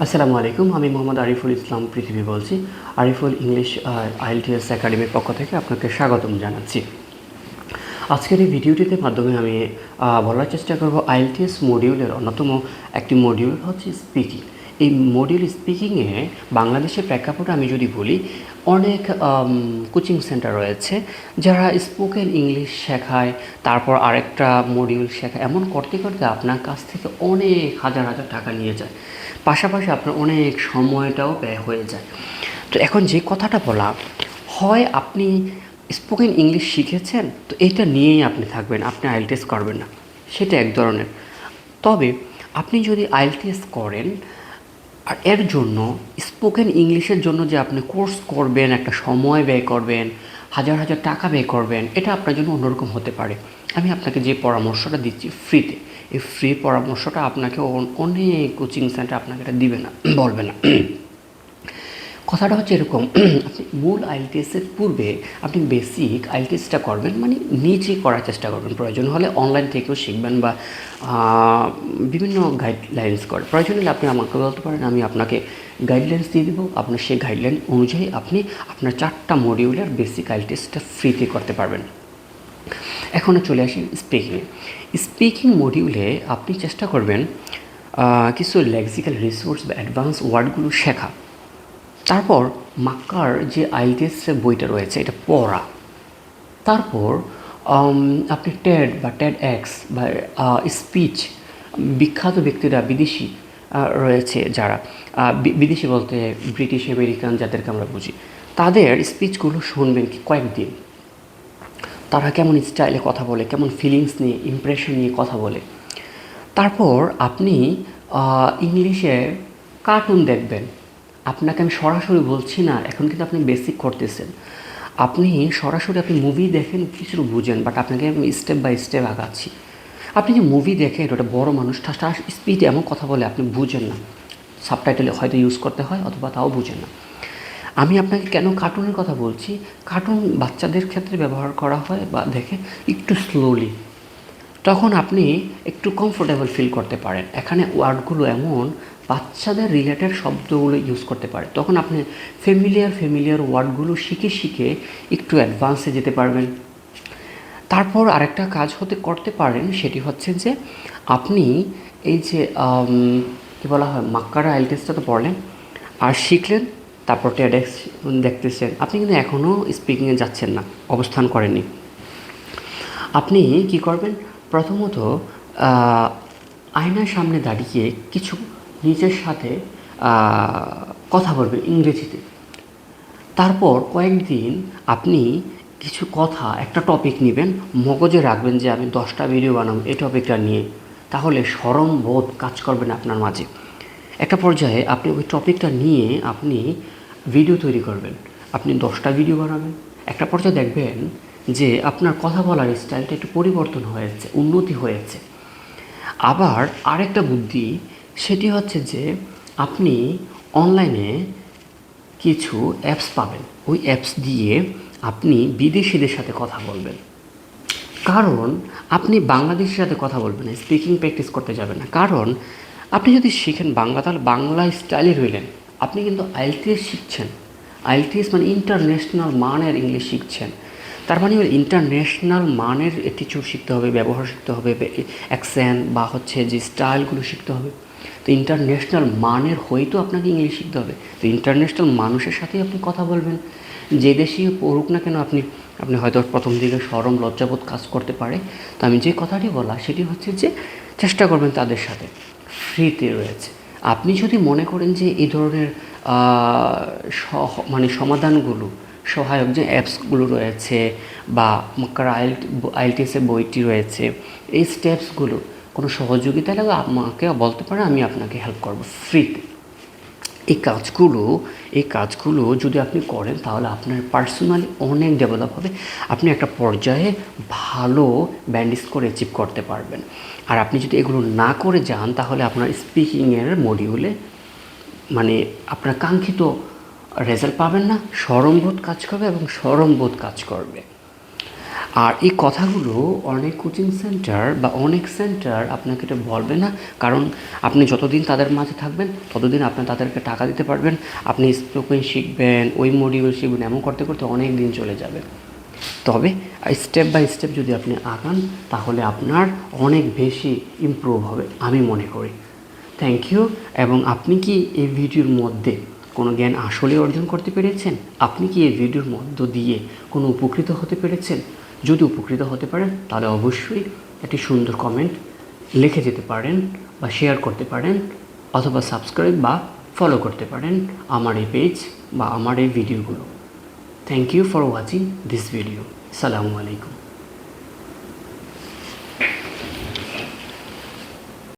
আসসালামু আলাইকুম। আমি মোহাম্মদ আরিফুল ইসলাম পৃথিবী বলছি। আরিফুল ইংলিশ আইএলটিএস একাডেমির পক্ষ থেকে আপনাকে স্বাগতম জানাচ্ছি। আজকের এই ভিডিওটিতে মাধ্যমে আমি বলার চেষ্টা করব আইএলটিএস মডিউলের অন্যতম একটি মডিউল হচ্ছে স্পিকিং। এই মডিউল স্পিকিংয়ে বাংলাদেশের প্রেক্ষাপটে আমি যদি বলি, অনেক কোচিং সেন্টার রয়েছে যারা স্পোকেন ইংলিশ শেখায়, তারপর আরেকটা মডিউল শেখায়। এমন করতে করতে আপনার কাছ থেকে অনেক হাজার হাজার টাকা নিয়ে যায়, পাশাপাশি আপনার অনেক সময়টাও ব্যয় হয়ে যায়। তো এখন যে কথাটা বলা হয়, আপনি স্পোকেন ইংলিশ শিখেছেন, তো এটা নিয়েই আপনি থাকবেন, আপনি আইএলটিএস করবেন না, সেটা এক ধরনের। তবে আপনি যদি আইএলটিএস করেন আর এর জন্য স্পোকেন ইংলিশের জন্য যে আপনি কোর্স করবেন, একটা সময় ব্যয় করবেন, হাজার হাজার টাকা ব্যয় করবেন, এটা আপনার জন্য অন্যরকম হতে পারে। আমি আপনাকে যে পরামর্শটা দিচ্ছি ফ্রিতে, এই ফ্রি পরামর্শটা আপনাকে অনেক কোচিং সেন্টার আপনাকে এটা দিবে না, বলবে না। কথাটা হচ্ছে এরকম, আপনি মূল আইএলটিএসের পূর্বে আপনি বেসিক আইএলটিএসটা করবেন, মানে নিজে করার চেষ্টা করবেন। প্রয়োজন হলে অনলাইন থেকেও শিখবেন বা বিভিন্ন গাইডলাইন্স করে। প্রয়োজন হলে আপনি আমাকে বলতে পারেন, আমি আপনাকে গাইডলাইন্স দিয়ে দেবো। আপনার সেই গাইডলাইন অনুযায়ী আপনি আপনার 4টা মডিউলের বেসিক আইএলটিএসটা ফ্রিতে করতে পারবেন। এখনও চলে আসি স্পিকিংয়ে। স্পিকিং মডিউলে আপনি চেষ্টা করবেন কিছু লেক্সিক্যাল রিসোর্স বা অ্যাডভান্স ওয়ার্ডগুলো শেখা। তারপর মাক্কার যে আইএলটিএসের বইটা রয়েছে এটা পড়া। তারপর আপনি টেড বা টেড এক্স বা স্পিচ, বিখ্যাত ব্যক্তিরা বিদেশি রয়েছে যারা, বিদেশি বলতে ব্রিটিশ আমেরিকান যাদেরকে আমরা বুঝি, তাদের স্পিচগুলো শুনবেন কি কয়েকদিন। তারা কেমন স্টাইলে কথা বলে, কেমন ফিলিংস নিয়ে, ইমপ্রেশন নিয়ে কথা বলে। তারপর আপনি ইংলিশে কার্টুন দেখবেন। আপনাকে আমি সরাসরি বলছি না, এখন কিন্তু আপনি বেসিক করতেছেন। আপনি সরাসরি আপনি মুভি দেখেন, কিছু বুঝেন, বাট আপনাকে আমি স্টেপ বাই স্টেপ আগাচ্ছি। আপনি যে মুভি দেখেন, ওটা বড় মানুষ ঠাস স্পিডে এমন কথা বলে, আপনি বুঝেন না। সাবটাইটেলে হয়তো ইউজ করতে হয়, অথবা তাও বুঝেন না। আমি আপনাকে কেন কার্টুনের কথা বলছি, কার্টুন বাচ্চাদের ক্ষেত্রে ব্যবহার করা হয় বা দেখে একটু স্লোলি, তখন আপনি একটু কমফোর্টেবল ফিল করতে পারেন। এখানে ওয়ার্ডগুলো এমন বাচ্চাদের রিলেটেড শব্দগুলো ইউজ করতে পারে, তখন আপনি ফ্যামিলিয়ার ওয়ার্ডগুলো শিখে শিখে একটু অ্যাডভান্সে যেতে পারবেন। তারপর আরেকটা কাজ করতে পারেন, সেটি হচ্ছে যে আপনি এই যে কী বলা হয়, মাক্কারা আইএলটিএসটা তো পড়লেন আর শিখলেন, তারপর টেডেক্স দেখতেছেন, আপনি কিন্তু এখনও স্পিকিংয়ে যাচ্ছেন না, অবস্থান করেননি। আপনি কি করবেন, প্রথমত আয়নার সামনে দাঁড়িয়ে কিছু নিজের সাথে কথা বলবেন ইংরেজিতে। তারপর কয়েকদিন আপনি কিছু কথা, একটা টপিক নেবেন, মগজে রাখবেন যে আমি 10টা ভিডিও বানাবো এই টপিকটা নিয়ে। তাহলে শরম বোধ কাজ করবে না আপনার মাঝে। একটা পর্যায়ে আপনি ওই টপিকটা নিয়ে আপনি ভিডিও তৈরি করবেন, আপনি 10টা ভিডিও বানাবেন। একটা পর্যায়ে দেখবেন যে আপনার কথা বলার স্টাইলটা একটু পরিবর্তন হয়েছে, উন্নতি হয়েছে। আবার আরেকটা বুদ্ধি, সেটি হচ্ছে যে আপনি অনলাইনে কিছু অ্যাপস পাবেন, ওই অ্যাপস দিয়ে আপনি বিদেশিদের সাথে কথা বলবেন। কারণ আপনি বাংলাদেশের সাথে কথা বলবেন না, স্পিকিং প্র্যাকটিস করতে যাবেন না। কারণ আপনি যদি শিখেন বাংলা, তাহলে বাংলা স্টাইলে রইলেন, আপনি কিন্তু আইএলটিএস শিখছেন। আইএলটিএস মানে ইন্টারন্যাশনাল মানের ইংলিশ শিখছেন। তার মানে ইন্টারন্যাশনাল মানের অ্যাটিটিউড শিখতে হবে, ব্যবহার শিখতে হবে, অ্যাকসেন্ট বা হচ্ছে যে স্টাইলগুলো শিখতে হবে। তো ইন্টারন্যাশনাল মানের হয়তো আপনাকে ইংলিশ শিখতে হবে। তো ইন্টারন্যাশনাল মানুষের সাথেই আপনি কথা বলবেন, যে দেশেই পড়ুক না কেন। আপনি আপনি হয়তো প্রথম দিকে শরম লজ্জাবোধ কাজ করতে পারে। তো আমি যে কথাটি বলা, সেটি হচ্ছে যে চেষ্টা করবেন তাদের সাথে, ফ্রিতে রয়েছে। আপনি যদি মনে করেন যে এই ধরনের মানে সমাধানগুলো, সহায়ক যে অ্যাপসগুলো রয়েছে বা মক্কার আইএলটিএসের বইটি রয়েছে, এই স্টেপসগুলো কোনো সহযোগিতা লাগবে, আমাকে বলতে পারে, আমি আপনাকে হেল্প করব ফ্রিতে। এই কাজগুলো যদি আপনি করেন, তাহলে আপনার পার্সোনালি অনেক ডেভেলপ হবে। আপনি একটা পর্যায়ে ভালো ব্যান্ড স্কোর অ্যাচিভ করতে পারবেন। আর আপনি যদি এগুলো না করে যান, তাহলে আপনার স্পিকিংয়ের মডিউলে মানে আপনার কাঙ্ক্ষিত রেজাল্ট পাবেন না, শরমবোধ কাজ করবে এবং শরমবোধ কাজ করবে। আর এই কথাগুলো অনেক কোচিং সেন্টার বা অনেক সেন্টার আপনাকে এটা বলবে না, কারণ আপনি যতদিন তাদের মাঝে থাকবেন ততদিন আপনি তাদেরকে টাকা দিতে পারবেন, আপনি স্পোকেন শিখবেন, ওই মডিউল শিখবেন, এমন করতে করতে অনেক দিন চলে যাবে। তবে স্টেপ বাই স্টেপ যদি আপনি আগান তাহলে আপনার অনেক বেশি ইমপ্রুভ হবে আমি মনে করি। Thank you. এবং আপনি কি এই ভিডিওর মধ্যে কোনো জ্ঞান আসলে অর্জন করতে পেরেছেন? আপনি কি এই ভিডিওর মধ্য দিয়ে কোনো উপকৃত হতে পেরেছেন? যদি উপকৃত হতে পারেন তাহলে অবশ্যই একটি সুন্দর কমেন্ট লিখে যেতে পারেন বা শেয়ার করতে পারেন, অথবা সাবস্ক্রাইব বা ফলো করতে পারেন আমার এই পেজ বা আমার এই ভিডিওগুলো। Thank you for watching this video. Assalamu alaikum.